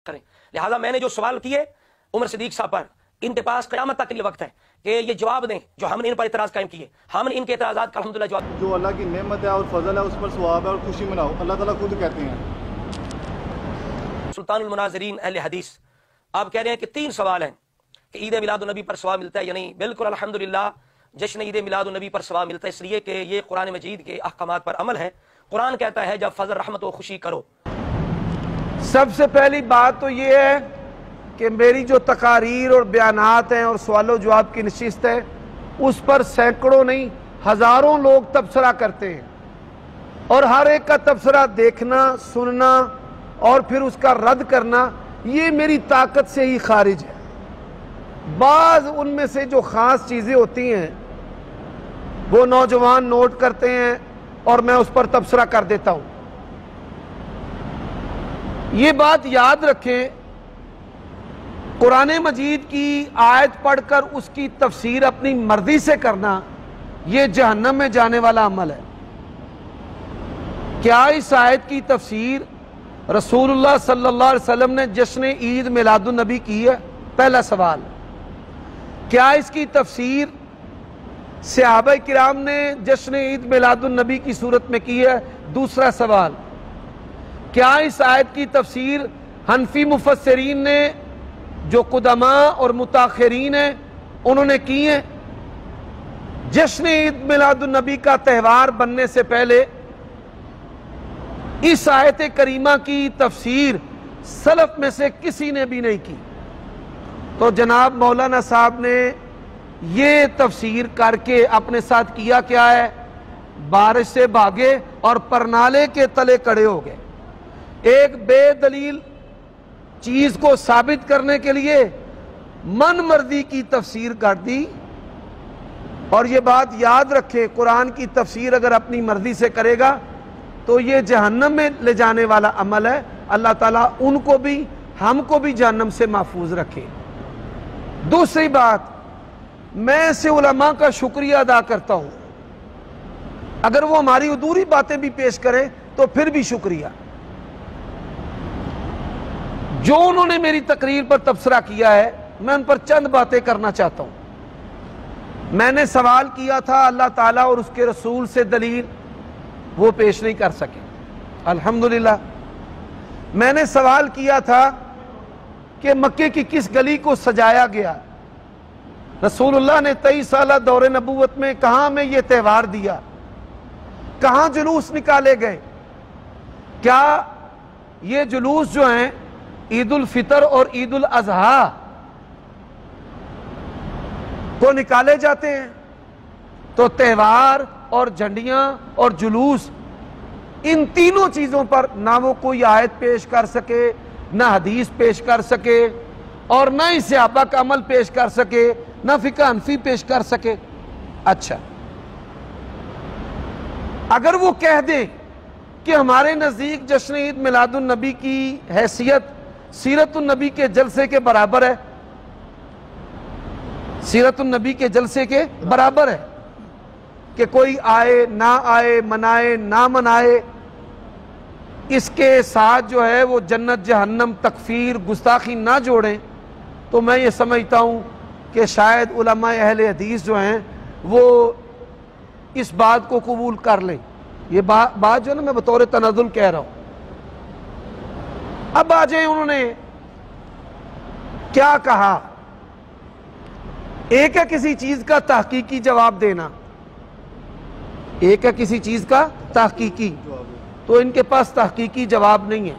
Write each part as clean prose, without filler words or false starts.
کریں. لہٰذا میں نے جو سوال کیے عمر صدیق صاحب پر، ان کے پاس قیامت تک کے لیے وقت ہے کہ یہ جواب دیں جو ہم نے ان پر اعتراض قائم کیے. ہم نے ان کے اعتراضات کا الحمدللہ جواب. جو اللہ کی نعمت ہے اور فضل ہے اس پر ثواب ہے اور خوشی مناؤ، اللہ تعالیٰ خود کہتے ہیں. سلطان المناظرین اہل حدیث، آپ کہہ رہے ہیں کہ 3 سوال ہیں کہ عید میلاد النبی پر ثواب ملتا ہے یا نہیں. بالکل الحمدللہ جشن عید میلاد النبی پر ثواب ملتا ہے، اس لیے کہ یہ قرآن مجید کے احکامات پر عمل ہے. قرآن کہتا ہے جب فضل رحمت و خوشی کرو. سب سے پہلی بات تو یہ ہے کہ میری جو تقاریر اور بیانات ہیں اور سوال و جواب کی نشست ہے اس پر سینکڑوں نہیں ہزاروں لوگ تبصرہ کرتے ہیں، اور ہر ایک کا تبصرہ دیکھنا، سننا اور پھر اس کا رد کرنا یہ میری طاقت سے ہی خارج ہے. بعض ان میں سے جو خاص چیزیں ہوتی ہیں وہ نوجوان نوٹ کرتے ہیں اور میں اس پر تبصرہ کر دیتا ہوں. یہ بات یاد رکھیں، قرآن مجید کی آیت پڑھ کر اس کی تفسیر اپنی مرضی سے کرنا یہ جہنم میں جانے والا عمل ہے. کیا اس آیت کی تفسیر رسول اللہ صلی اللہ علیہ وسلم نے جشن عید میلاد النبی کی ہے؟ پہلا سوال. کیا اس کی تفسیر صحابہ کرام نے جشن عید میلاد النبی کی صورت میں کی ہے؟ دوسرا سوال. کیا اس آیت کی تفسیر حنفی مفسرین نے جو قدماء اور متاخرین ہیں انہوں نے کی ہے؟ جشن عید میلاد النبی کا تہوار بننے سے پہلے اس آیت کریمہ کی تفسیر سلف میں سے کسی نے بھی نہیں کی. تو جناب مولانا صاحب نے یہ تفسیر کر کے اپنے ساتھ کیا کیا ہے؟ بارش سے بھاگے اور پرنالے کے تلے کڑے ہو گئے. ایک بے دلیل چیز کو ثابت کرنے کے لیے من مرضی کی تفسیر کر دی. اور یہ بات یاد رکھے، قرآن کی تفسیر اگر اپنی مرضی سے کرے گا تو یہ جہنم میں لے جانے والا عمل ہے. اللہ تعالیٰ ان کو بھی ہم کو بھی جہنم سے محفوظ رکھے. دوسری بات، میں ایسے علماء کا شکریہ ادا کرتا ہوں، اگر وہ ہماری ادھوری باتیں بھی پیش کریں تو پھر بھی شکریہ. جو انہوں نے میری تقریر پر تبصرہ کیا ہے میں ان پر چند باتیں کرنا چاہتا ہوں. میں نے سوال کیا تھا اللہ تعالیٰ اور اس کے رسول سے دلیل، وہ پیش نہیں کر سکے الحمدللہ. میں نے سوال کیا تھا کہ مکے کی کس گلی کو سجایا گیا؟ رسول اللہ نے 23 سالہ دور نبوت میں کہاں ہمیں یہ تہوار دیا؟ کہاں جلوس نکالے گئے؟ کیا یہ جلوس جو ہیں عید الفطر اور عید الاضحیٰ کو نکالے جاتے ہیں؟ تو تہوار اور جھنڈیاں اور جلوس، ان تینوں چیزوں پر نہ وہ کوئی آیت پیش کر سکے، نہ حدیث پیش کر سکے، اور نہ ہی صحابہ کا عمل پیش کر سکے، نہ فقہ حنفی پیش کر سکے. اچھا، اگر وہ کہہ دیں کہ ہمارے نزدیک جشن عید میلاد النبی کی حیثیت سیرت النبی کے جلسے کے برابر ہے، سیرت النبی کے جلسے کے برابر ہے کہ کوئی آئے نہ آئے، منائے نہ منائے، اس کے ساتھ جو ہے وہ جنت جہنم تکفیر گستاخی نہ جوڑیں، تو میں یہ سمجھتا ہوں کہ شاید علماء اہل حدیث جو ہیں وہ اس بات کو قبول کر لیں. یہ بات جو ہے نا میں بطور تنزل کہہ رہا ہوں. اب آ جائیں، انہوں نے کیا کہا؟ ایک ہے کسی چیز کا تحقیقی جواب دینا، ایک ہے کسی چیز کا تحقیقی، تو ان کے پاس تحقیقی جواب نہیں ہے.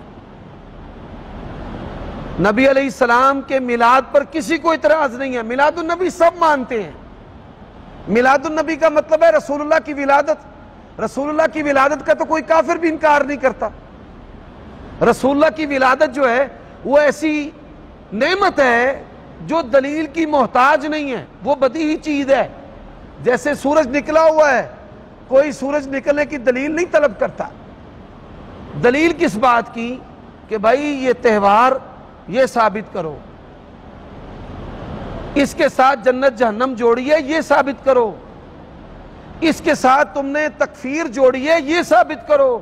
نبی علیہ السلام کے میلاد پر کسی کو اعتراض نہیں ہے، میلاد النبی سب مانتے ہیں. میلاد النبی کا مطلب ہے رسول اللہ کی ولادت. رسول اللہ کی ولادت کا تو کوئی کافر بھی انکار نہیں کرتا. رسول اللہ کی ولادت جو ہے وہ ایسی نعمت ہے جو دلیل کی محتاج نہیں ہے، وہ بدیہی چیز ہے. جیسے سورج نکلا ہوا ہے، کوئی سورج نکلنے کی دلیل نہیں طلب کرتا. دلیل کس بات کی؟ کہ بھائی یہ تہوار یہ ثابت کرو، اس کے ساتھ جنت جہنم جوڑی ہے یہ ثابت کرو، اس کے ساتھ تم نے تکفیر جوڑی ہے یہ ثابت کرو،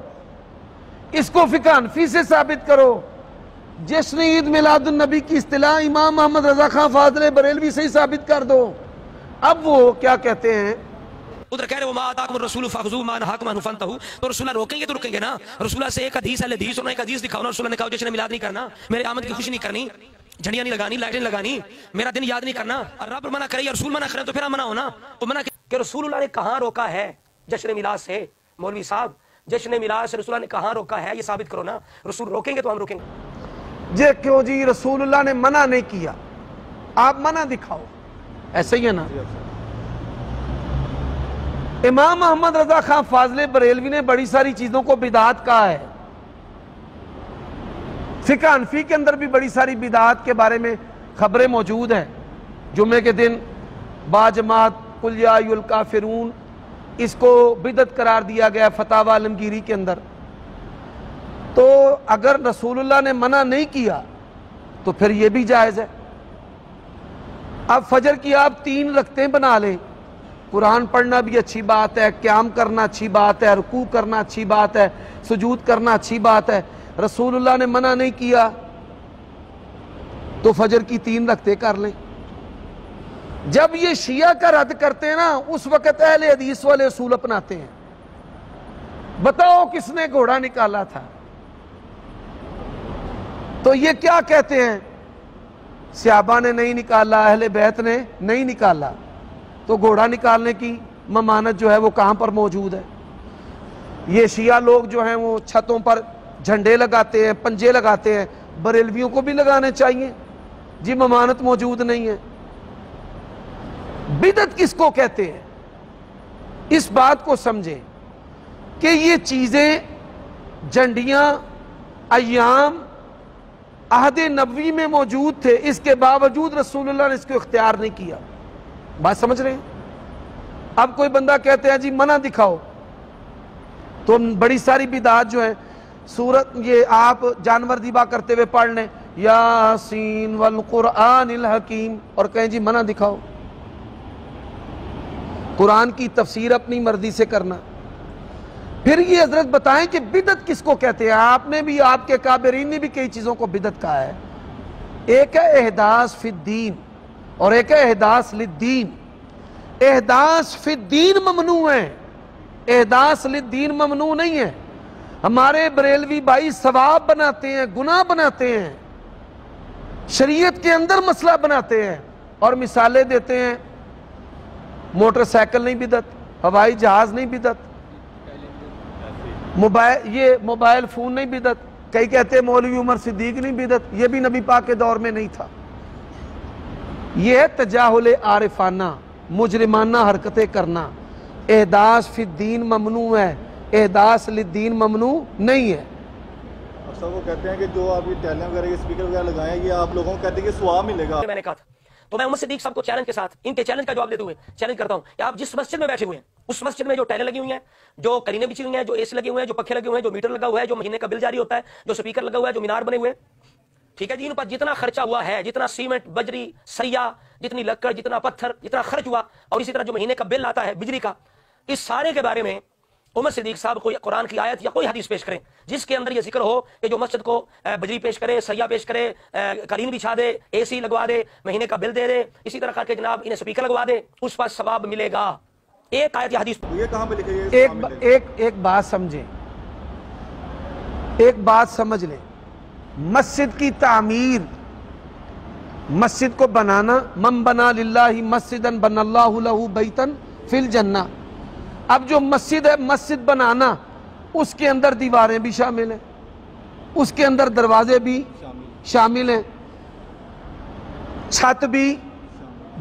اس کو فقہ حنفی سے ثابت کرو. جشن عید میلاد النبی کی اصطلاح امام محمد رضا خان فاضل بریلوی سے ہی ثابت کر دو. اب وہ کیا کہتے ہیں, ادھر کہہ رہے وما آتاکم الرسول فخذوہ وما نہاکم عنہ فانتہوا, تو رسول اللہ روکیں گے تو رکیں گے نا. رسول اللہ سے ایک حدیث ہے, حدیث انہوں نے ایک حدیث دکھاؤ نا. رسول اللہ نے کہا جشن میلاد نہیں کرنا, میرے آمد کی خوشی نہیں کرنی, جھنڈیاں نہیں لگانی, لائٹیں لگانی, میرا دن یاد نہیں کرنا. اور رب منع کرے یا رسول منع کرے تو پھر ہم منع ہونا. تو منع کہ رسول اللہ نے کہاں روکا ہے جشن میلاد سے؟ مولوی صاحب جشن میلاد سے رسول اللہ نے کہاں روکا ہے, یہ ثابت کرو نا. رسول روکیں گے تو ہم روکیں گے. یہ کیوں جی رسول اللہ نے منع نہیں کیا, آپ منع دکھاؤ, ایسا ہی ہے نا. امام محمد رضا خان فاضل بریلوی نے بڑی ساری چیزوں کو بدعت کہا ہے. فقہ حنفی کے اندر بھی بڑی ساری بدعت کے بارے میں خبریں موجود ہیں. جمعے کے دن باجماعت قل یا ایھا الکافرون, اس کو بدعت قرار دیا گیا فتاوی عالمگیری کے اندر. تو اگر رسول اللہ نے منع نہیں کیا تو پھر یہ بھی جائز ہے. اب فجر کی آپ 3 رکعتیں بنا لیں, قرآن پڑھنا بھی اچھی بات ہے, قیام کرنا اچھی بات ہے, رکوع کرنا اچھی بات ہے, سجود کرنا اچھی بات ہے. رسول اللہ نے منع نہیں کیا تو فجر کی 3 رکعتیں کر لیں. جب یہ شیعہ کا رد کرتے ہیں نا, اس وقت اہل حدیث والے اصول اپناتے ہیں. بتاؤ کس نے گھوڑا نکالا تھا؟ تو یہ کیا کہتے ہیں, صحابہ نے نہیں نکالا, اہل بیت نے نہیں نکالا. تو گھوڑا نکالنے کی ممانت جو ہے وہ کہاں پر موجود ہے؟ یہ شیعہ لوگ جو ہیں وہ چھتوں پر جھنڈے لگاتے ہیں, پنجے لگاتے ہیں, بریلویوں کو بھی لگانے چاہیے جی, ممانت موجود نہیں ہے. بدعت کس کو کہتے ہیں, اس بات کو سمجھیں کہ یہ چیزیں, جھنڈیاں, ایام عہد نبوی میں موجود تھے, اس کے باوجود رسول اللہ نے اس کو اختیار نہیں کیا. بات سمجھ رہے ہیں؟ اب کوئی بندہ کہتے ہیں جی منع دکھاؤ, تو بڑی ساری بدعات جو ہیں, سورت یہ آپ جانور ذبح کرتے ہوئے پڑھ لیں یاسین والقرآن الحکیم اور کہیں جی منع دکھاؤ. قرآن کی تفسیر اپنی مرضی سے کرنا. پھر یہ حضرت بتائیں کہ بدعت کس کو کہتے ہیں؟ آپ نے بھی, آپ کے کابرین نے بھی کئی چیزوں کو بدعت کہا ہے. ایک ہے احداث فی الدین اور ایک ہے احداث للدین. احداث فی الدین ممنوع ہے, احداث للدین ممنوع نہیں ہے. ہمارے بریلوی بھائی ثواب بناتے ہیں, گناہ بناتے ہیں, شریعت کے اندر مسئلہ بناتے ہیں اور مثالیں دیتے ہیں. موٹر سائیکل نہیں بدعت, ہوائی جہاز نہیں بدعت, موبائل فون نہیں بدعت. کئی کہتے ہیں مولوی عمر صدیق نہیں بدعت, یہ بھی نبی پاک کے دور میں نہیں تھا. یہ ہے تجاہل عارفانہ, مجرمانہ حرکتیں کرنا. احداث فی الدین ممنوع ہے, احداث للدین ممنوع نہیں ہے. اب سب وہ کہتے ہیں کہ جو آپ یہ ٹیلیں وغیرہ یہ اسپیکر وغیرہ لگائیں, یہ آپ لوگوں کو کہتے ہیں کہ ثواب ملے گا. میں نے کہا تھا, تو میں عمر صدیق صاحب کو چیلنج کے ساتھ ان کے چیلنج کا جواب دیتے ہوئے چیلنج کرتا ہوں کہ آپ جس مسجد میں بیٹھے ہوئے ہیں, اس مسجد میں جو ٹائلیں لگی ہوئی ہیں, جو کرینے بچھی ہوئی ہیں, جو اے سی لگے ہوئے ہیں, جو پنکھے لگے ہوئے ہیں, جو میٹر لگا ہوا ہے, جو مہینے کا بل جاری ہوتا ہے, جو اسپیکر لگا ہوا ہے, جو مینار بنے ہوئے, ٹھیک ہے جی, ان پر جتنا خرچہ ہوا ہے, جتنا سیمنٹ, بجری, سریا, جتنی لکڑ, جتنا پتھر, جتنا خرچ ہوا, اور اسی طرح جو مہینے کا بل آتا ہے بجلی کا, اس سارے کے بارے میں عمر صدیق صاحب کوئی قرآن کی آیت یا کوئی حدیث پیش کریں جس کے اندر یہ ذکر ہو کہ جو مسجد کو بجلی پیش کرے, سریا پیش کرے, قالین بچھا دے, اے سی لگوا دے, مہینے کا بل دے دے, اسی طرح کر کے جناب انہیں اسپیکر لگوا دے, اس پر ثواب ملے گا. ایک آیت یا حدیث. یہ کہاں پہ لکھے گا؟ ایک بات سمجھیں, ایک بات سمجھ لیں. مسجد کی تعمیر, مسجد کو بنانا, من بنا للہ مسجدا بنى اللہ لہ بیتا فی الجنہ. اب جو مسجد ہے, مسجد بنانا, اس کے اندر دیواریں بھی شامل ہیں, اس کے اندر دروازے بھی شامل ہیں, چھت بھی,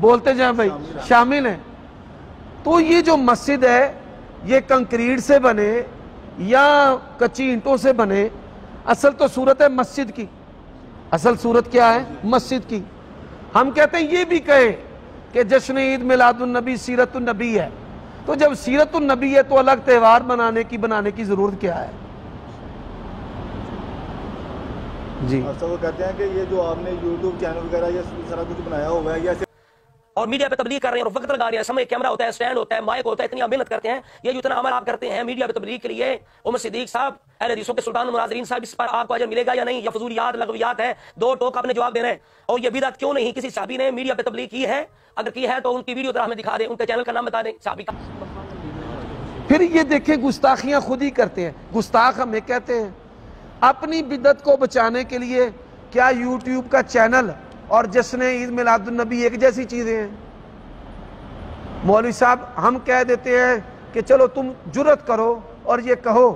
بولتے جائیں بھائی, شامل ہیں. تو یہ جو مسجد ہے یہ کنکریٹ سے بنے یا کچی اینٹوں سے بنے, اصل تو صورت ہے مسجد کی. اصل صورت کیا ہے؟ مسجد کی. ہم کہتے ہیں یہ بھی کہے کہ جشن عید میلاد النبی سیرت النبی ہے, تو جب سیرت النبی ہے تو الگ تہوار بنانے کی ضرورت کیا ہے؟ جی وہ کہتے ہیں کہ یہ جو آپ نے یوٹیوب چینل وغیرہ یہ سارا کچھ بنایا ہوا ہے, اور میڈیا پہ تبلیغ کر رہے ہیں اور وقت لگا رہے ہیں, سامنے کیمرہ ہوتا ہے, اسٹینڈ ہوتا ہے, مائک ہوتا ہے, اتنی آپ محنت کرتے ہیں. یہ جو اتنا عمل آپ کرتے ہیں میڈیا پہ تبلیغ کے لیے, عمر صدیق صاحب اہل حدیثوں کے سلطان مناظرین صاحب, اس پر آپ کو اجر ملے گا یا نہیں؟ یا فضولیات لغویات ہے, دو ٹوک آپ نے جواب دینا ہے. اور یہ بدعت کیوں نہیں کسی صحابی نے میڈیا پہ تبلیغ کی ہے؟ اگر کی ہے تو ان کی ویڈیو ذرا ہمیں دکھا دیں, ان کے چینل کا نام بتا دیں صحابی کا. پھر یہ دیکھیں گستاخیاں خود ہی کرتے ہیں. گستاخ ہمیں کہتے ہیں. اپنی بدعت کو بچانے کے لیے کیا یوٹیوب کا چینل اور جشن عید میلاد النبی ایک جیسی چیزیں ہیں؟ مولوی صاحب ہم کہہ دیتے ہیں کہ چلو تم جرت کرو اور یہ کہو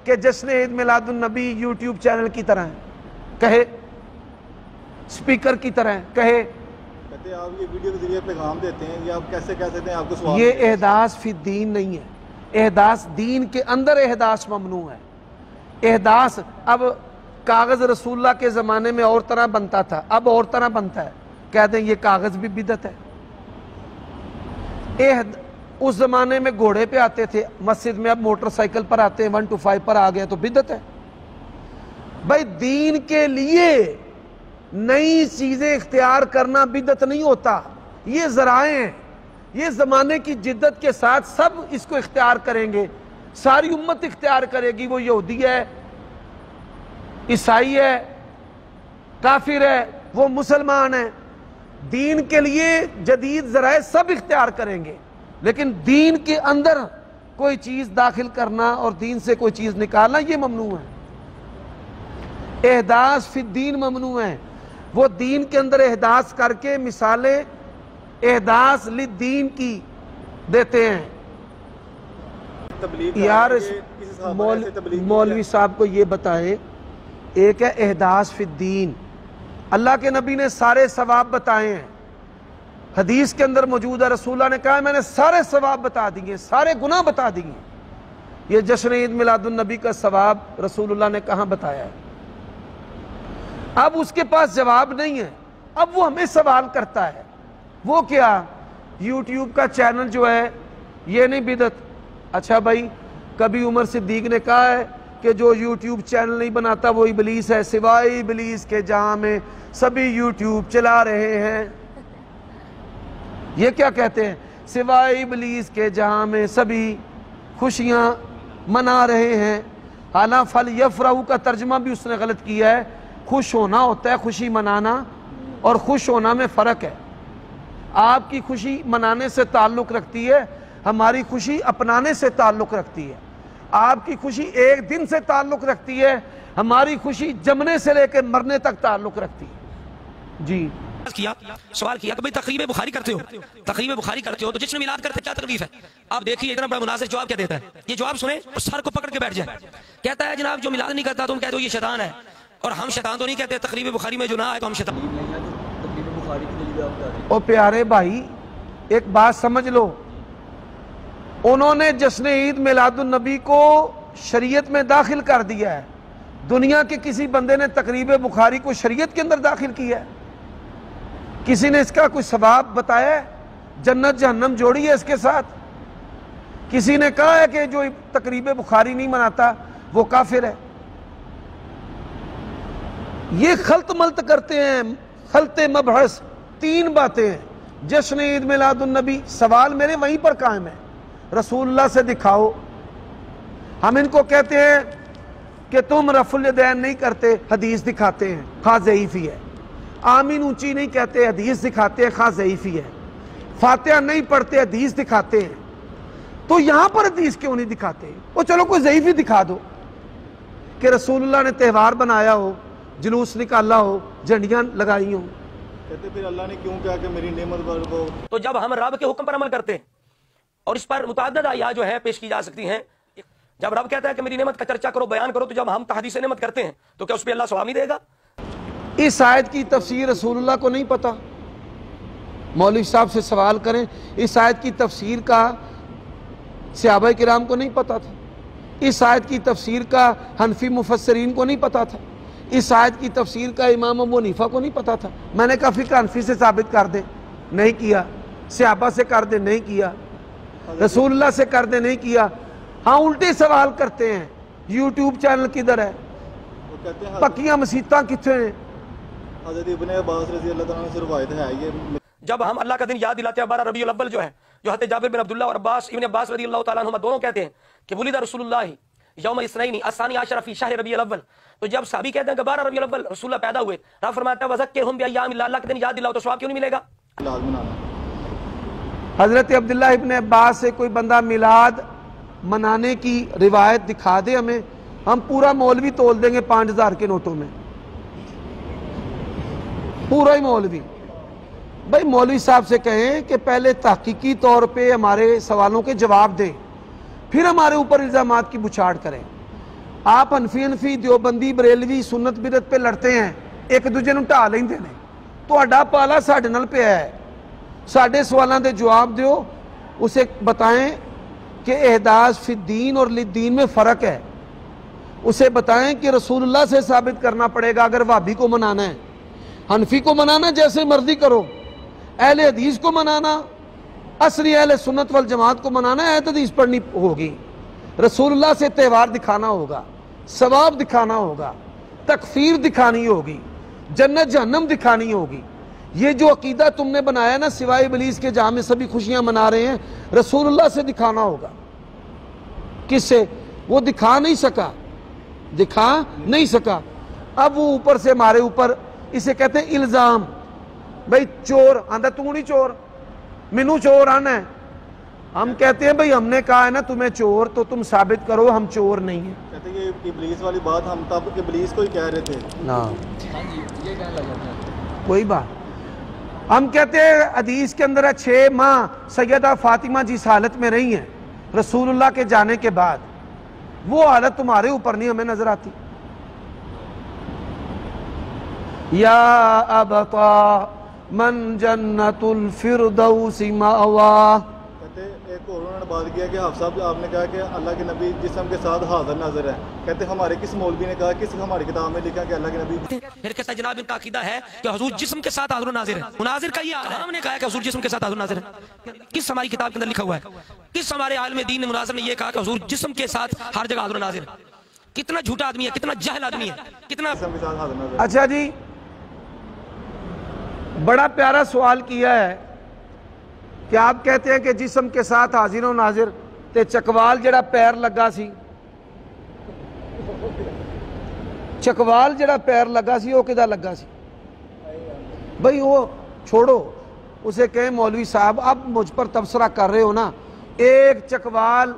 کہ جشن عید میلاد النبی یوٹیوب چینل کی طرح ہے, کہے سپیکر کی طرح ہے, کہے. کہتے ہیں آپ یہ ویڈیو کے ذریعے پیغام دیتے ہیں, یہ آپ کیسے کہہ سکتے ہیں آپ کو سوال؟ یہ احداث فی الدین نہیں ہے. احداث دین کے اندر احداث ممنوع ہے. احداث اب کاغذ رسول اللہ کے زمانے میں اور طرح بنتا تھا, اب اور طرح بنتا ہے, کہتے ہیں یہ کاغذ بھی بدعت ہے. اس زمانے میں گھوڑے پہ آتے تھے مسجد میں, اب موٹر سائیکل پر آتے ہیں, 1 to 5 پر آ گئے تو بدعت ہے. بھائی دین کے لیے نئی چیزیں اختیار کرنا بدعت نہیں ہوتا, یہ ذرائع ہیں. یہ زمانے کی جدت کے ساتھ سب اس کو اختیار کریں گے, ساری امت اختیار کرے گی. وہ یہودی ہے, عیسائی ہے, کافر ہے, وہ مسلمان ہے. دین کے لیے جدید ذرائع سب اختیار کریں گے, لیکن دین کے اندر کوئی چیز داخل کرنا اور دین سے کوئی چیز نکالنا یہ ممنوع ہے. احداث فی الدین ممنوع ہے. وہ دین کے اندر احداث کر کے مثالیں احداث للدین کی دیتے ہیں. یار مولوی صاحب کو یہ بتائے, ایک ہے احداث فی الدین, اللہ کے نبی نے سارے ثواب بتائے ہیں, حدیث کے اندر موجود ہے, رسول اللہ نے کہا ہے میں نے سارے ثواب بتا دیے, سارے گناہ بتا دیے. یہ جشن عید میلاد النبی کا ثواب رسول اللہ نے کہاں بتایا ہے؟ اب اس کے پاس جواب نہیں ہے, اب وہ ہمیں سوال کرتا ہے. وہ کیا؟ یوٹیوب کا چینل جو ہے یہ نہیں بدعت. اچھا بھائی, کبھی عمر صدیق نے کہا ہے کہ جو یوٹیوب چینل نہیں بناتا وہ ابلیس ہے, سوائے ابلیس کے جہاں میں سبھی یوٹیوب چلا رہے ہیں؟ یہ کیا کہتے ہیں؟ سوائے ابلیس کے جہاں میں سبھی خوشیاں منا رہے ہیں. حالانکہ فَلْيَفْرَحُوا کا ترجمہ بھی اس نے غلط کیا ہے. خوش ہونا ہوتا ہے, خوشی منانا, اور خوش ہونا میں فرق ہے. آپ کی خوشی منانے سے تعلق رکھتی ہے, ہماری خوشی اپنانے سے تعلق رکھتی ہے. آپ کی خوشی ایک دن سے تعلق رکھتی ہے, ہماری خوشی جمنے سے لے کے مرنے تک تعلق رکھتی ہے. جی سوال کیا کہ بھئی تقریب بخاری کرتے ہو, تقریب بخاری کرتے ہو تو جشن میلاد کرتے کیا تکلیف ہے؟ آپ دیکھیے اتنا بڑا مناظر جواب کیا دیتا ہے. یہ جواب سنیں اور سر کو پکڑ کے بیٹھ جائے. کہتا ہے جناب جو میلاد نہیں کرتا تم کہتے ہو یہ شیطان ہے, اور ہم شیطان تو نہیں کہتے, تقریب بخاری میں جو نہ آئے تو ہم شیطان. او پیارے بھائی ایک بات سمجھ لو, انہوں نے جشن عید میلاد النبی کو شریعت میں داخل کر دیا ہے. دنیا کے کسی بندے نے تقریب بخاری کو شریعت کے اندر داخل کیا ہے؟ کسی نے اس کا کوئی ثواب بتایا ہے؟ جنت جہنم جوڑی ہے اس کے ساتھ؟ کسی نے کہا ہے کہ جو تقریب بخاری نہیں مناتا وہ کافر ہے؟ یہ خلط ملط کرتے ہیں, خلط مبحث. 3 باتیں ہیں. جشن عید میلاد النبی, سوال میرے وہیں پر قائم ہے, رسول اللہ سے دکھاؤ. ہم ان کو کہتے ہیں کہ تم رفع الیدین نہیں کرتے, حدیث دکھاتے ہیں, خواہ ضعیفی ہے. آمین اونچی نہیں کہتے, حدیث دکھاتے ہیں, خواہ ضعیفی ہے. فاتحہ نہیں پڑھتے, حدیث دکھاتے ہیں. تو یہاں پر حدیث کیوں نہیں دکھاتے؟ وہ چلو کوئی ضعیفی دکھا دو کہ رسول اللہ نے تہوار بنایا ہو, جلوس نکالا ہو, جھنڈیاں لگائی ہوں. کہتے پھر اللہ نے کیوں کہا کہ میری نعمت پر کو؟ تو جب ہم رب کے حکم پر عمل کرتے ہیں, اور اس پر متعدد آیات جو ہے پیش کی جا سکتی ہیں, جب رب کہتا ہے کہ میری نعمت کا چرچا کرو, بیان کرو, تو جب ہم تحدیث نعمت کرتے ہیں تو کیا اس پہ اللہ ثواب نہیں دے گا؟ اس آیت کی تفسیر رسول اللہ کو نہیں پتا, مولوی صاحب سے سوال کریں. اس آیت کی تفسیر کا صحابہ کرام کو نہیں پتا تھا, اس آیت کی تفسیر کا حنفی مفسرین کو نہیں پتا تھا, اس آیت کی تفسیر کا امام ابو حنیفہ کو نہیں پتا تھا. میں نے کہا فقہ حنفی سے ثابت کر دیں, نہیں کیا. صحابہ سے کر دیں, نہیں کیا. رسول اللہ سے کر دیں, نہیں کیا. ہاں الٹے سوال کرتے ہیں, یوٹیوب چینل کدھر ہے, پکیاں مسیتاں کتنے ہیں؟ حضرت ابن عباس رضی اللہ تعالیٰ عنہ سے روایت ہے, یہ جب ہم اللہ کا دن یاد دلاتے ہیں 12 ربیع الاول جو ہے، جو حضرت جابر بن عبداللہ اور ابن عباس رضی اللہ تعالیٰ عنہما دونوں کہتے ہیں کہ ولد رسول اللہ یوم الاثنین الثانی عشر فی شہر ربیع الاول. تو جب صحابی کہتے ہیں کہ 12 ربیع الاول رسول اللہ پیدا ہوئے، رب فرماتا ہے وذکرہم بایام اللہ، اللہ کے دن یاد دلاؤ، تو ثواب کیوں نہیں ملے گا؟ حضرت عبداللہ ابن عباس سے کوئی بندہ میلاد منانے کی روایت دکھا دے ہمیں، ہم پورا مولوی تول دیں گے 5000 کے نوٹوں میں، پورا ہی مولوی. بھائی مولوی صاحب سے کہیں کہ پہلے تحقیقی طور پہ ہمارے سوالوں کے جواب دیں، پھر ہمارے اوپر الزامات کی بچھاڑ کریں. آپ حنفی دیوبندی بریلوی سنت بدعت پہ لڑتے ہیں، ایک دوجے نوں ٹھا لیندے نے، تہاڈا پالا ساڈے نال پیا ہے، ساڈے سوالاں دے جواب دیو، اسے بتائیں کہ احداث فی الدین اور للدین میں فرق ہے، اسے بتائیں کہ رسول اللہ سے ثابت کرنا پڑے گا اگر وہابی کو منانا ہے. حنفی کو منانا جیسے مرضی کرو، اہل حدیث کو منانا، اصلی اہل سنت والجماعت کو منانا ہے، حدیث پڑھنی ہوگی، رسول اللہ سے تہوار دکھانا ہوگا، ثواب دکھانا ہوگا، تکفیر دکھانی ہوگی، جنت جہنم دکھانی ہوگی. یہ جو عقیدہ تم نے بنایا نا سوائے ابلیس کے جہاں میں سبھی خوشیاں منا رہے ہیں، رسول اللہ سے دکھانا ہوگا. کس سے؟ وہ دکھا نہیں سکا. اب وہ اوپر سے ہمارے اوپر اسے کہتے ہیں الزام. بھئی چور آندہ تو نہیں چور، منو چور آنا ہے. ہم کہتے ہیں بھئی ہم نے کہا ہے نا تمہیں چور، تو تم ثابت کرو ہم چور نہیں ہیں. کہتے ہیں کہ ابلیس والی بات ہم تب ابلیس کو ہی کہہ رہے تھے. کوئی بات. ہم کہتے ہیں حدیث کے اندر ہے 6 ماہ سیدہ فاطمہ جس حالت میں رہی ہیں رسول اللہ کے جانے کے بعد، وہ حالت تمہارے اوپر نہیں ہمیں نظر آتی. یا ابتا من جنت الفردوس مأوا. کہتے ایک اور انہوں نے بات کیا کہ حافظ صاحب آپ نے کہا کہ اللہ کے نبی جسم کے ساتھ حاضر ناظر ہے. کہتے ہمارے کس مولوی نے کہا، کس ہماری کتاب میں لکھا کہ اللہ کے نبی؟ پھر کہتا ہے جناب ان کا عقیدہ ہے کہ حضور جسم کے ساتھ حاضر و ناظر ہے. مناظر کا یہ حال ہے، ہم نے کہا کہ حضور جسم کے ساتھ حاضر و ناظر ہے. کس ہماری کتاب کے اندر لکھا ہوا ہے؟ کس ہمارے عالم دین مناظر نے یہ کہا کہ حضور جسم کے ساتھ ہر جگہ حاضر و ناظر ہے؟ کتنا جھوٹا آدمی ہے، کتنا جاہل آدمی ہے، کتنا. جسم کے ساتھ حاضر ناظر. اچھا جی، بڑا پیارا سوال کیا ہے کہ آپ کہتے ہیں کہ جسم کے ساتھ حاضر و ناظر، تے چکوال جڑا پیر لگا سی، چکوال جڑا پیر لگا سی وہ کدا لگا سی؟ بھئی وہ چھوڑو، اسے کہیں مولوی صاحب اب مجھ پر تبصرہ کر رہے ہو نا، ایک چکوال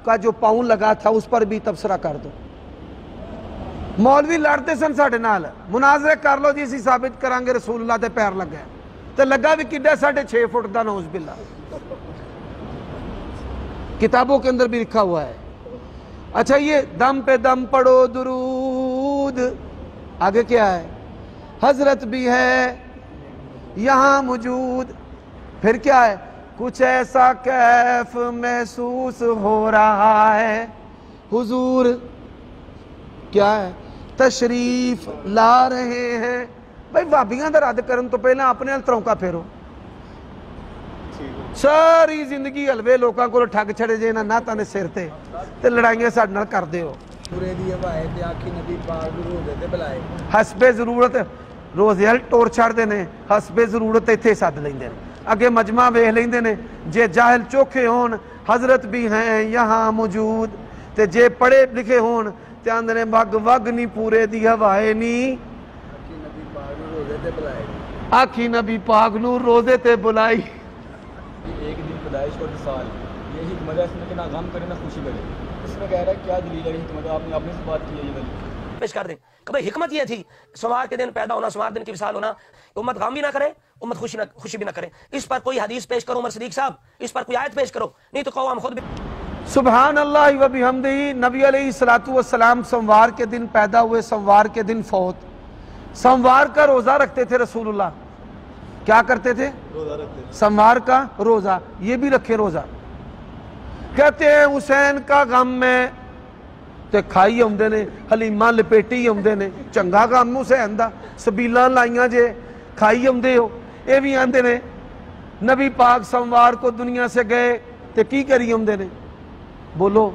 کا جو پاؤں لگا تھا اس پر بھی تبصرہ کر دو. مولوی لڑتے سن ساڑھے نال، مناظرے کر لو جی اسی ثابت کریں گے رسول اللہ دے پیر لگا ہے، تو لگا بھی کڈا 6.5 فٹ دا، نعوذ باللہ. کتابوں کے اندر بھی لکھا ہوا ہے. اچھا یہ دم پہ دم پڑھو درود، آگے کیا ہے؟ حضرت بھی ہے یہاں موجود. پھر کیا ہے؟ کچھ ایسا کیف محسوس ہو رہا ہے، حضور کیا ہے؟ تشریف لا رہے ہیں. بھائی وابیاں دا رد کرن تو پہلے اپنے ترونکا پھیرو. ساری زندگی حلوے لوکاں کو ٹھگ چھڑے جے نہ ناتاں دے سر تے لڑائیاں ساڈے نال کردے ہو. پورے دی ہواے تے آکھی نبی پاک نوں روزے تے بلائے، حسب ضرورت روزے ہل ٹور چھڑدے نے، حسب ضرورت ایتھے سد لیندے نے، اگے مجمع ویکھ لیندے نے. جے جاہل چوکھے ہون حضرت بھی ہیں یہاں موجود، تے جے پڑھے لکھے ہون تے آندے نے وگ وگ نہیں پورے دی ہوائے نہیں، آکھی نبی پاک نوں روزے تے بلائی. ایک دن پیدائش اور سال، یہ حکمت ہے اس میں کہ نہ غم کرے نہ خوشی کرے. اس میں کہہ رہا ہے کیا دلیل ہے حکمت؟ آپ نے اپنے سے بات کی ہے یہ دلیل پیش کر دیں کہ بھئی حکمت یہ تھی سوار کے دن پیدا ہونا، سوار دن کی وصال ہونا، امت غم بھی نہ کرے، امت خوشی بھی نہ کرے. اس پر کوئی حدیث پیش کرو عمر صدیق صاحب، اس پر کوئی آیت پیش کرو، نہیں تو کہو ہم خود بھی. سبحان اللہ و بحمدہ. نبی علیہ السلام سموار کے دن پیدا ہوئے، سموار کے دن فوت. سموار کا روزہ رکھتے تھے رسول اللہ. کیا کرتے تھے؟ روزہ رکھتے تھے. سموار کا روزہ، یہ بھی رکھے روزہ. کہتے ہیں حسین کا غم میں تے کھائی ہوندے نے، حلیمہ لپیٹی ہوندے نے، چنگا غم حسین دا، سبیلاں لائیاں جے کھائی ہوندے ہو. اے بھی آندے نے نبی پاک سموار کو دنیا سے گئے تے کی کری ہوندے نے؟ بولو،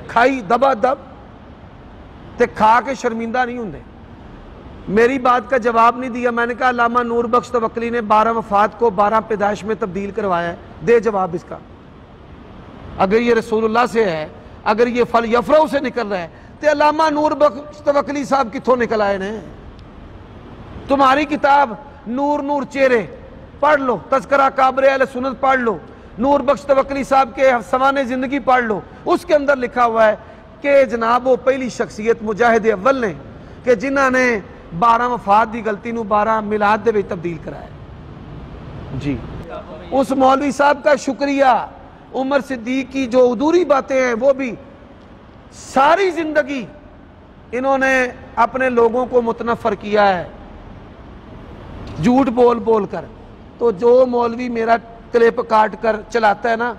کھائی دبا دب تے کھا کے شرمندہ نہیں ہوندے. میری بات کا جواب نہیں دیا. میں نے کہا علامہ نور بخش توکلی نے 12 وفات کو 12 پیدائش میں تبدیل کروایا ہے, دے جواب اس کا. اگر یہ رسول اللہ سے ہے, اگر یہ فل یفرو سے نکل رہا ہے, تو علامہ نور بخش توکلی صاحب کتھوں نکل آئے نے؟ تمہاری کتاب نور نور چہرے پڑھ لو, تذکرہ کابر اہل سنت پڑھ لو, نور بخش توکلی صاحب کے سوانح زندگی پڑھ لو. اس کے اندر لکھا ہوا ہے کہ جناب وہ پہلی شخصیت مجاہد اول نے کہ جنہاں نے 12 وفات دی غلطی نو 12 میلاد دے وچ تبدیل کرایا. جی اس مولوی صاحب کا شکریہ. عمر صدیق کی جو ادھوری باتیں ہیں وہ بھی ساری زندگی انہوں نے اپنے لوگوں کو متنفر کیا ہے جھوٹ بول بول کر. تو جو مولوی میرا کلپ کاٹ کر چلاتا ہے نا,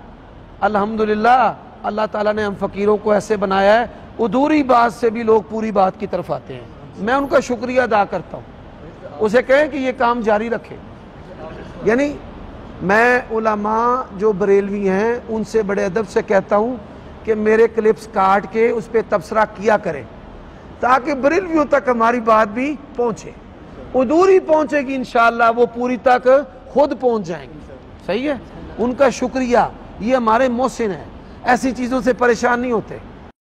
الحمدللہ اللہ تعالیٰ نے ہم فقیروں کو ایسے بنایا ہے, ادھوری بات سے بھی لوگ پوری بات کی طرف آتے ہیں. میں ان کا شکریہ ادا کرتا ہوں. اسے کہیں کہ یہ کام جاری رکھے. یعنی میں علماء جو بریلوی ہیں ان سے بڑے ادب سے کہتا ہوں کہ میرے کلپس کاٹ کے اس پہ تبصرہ کیا کریں تاکہ بریلویوں تک ہماری بات بھی پہنچے. ادھوری پہنچے گی انشاءاللہ, وہ پوری تک خود پہنچ جائیں گے. صحیح ہے, ان کا شکریہ. یہ ہمارے محسن ہیں, ایسی چیزوں سے پریشان نہیں ہوتے.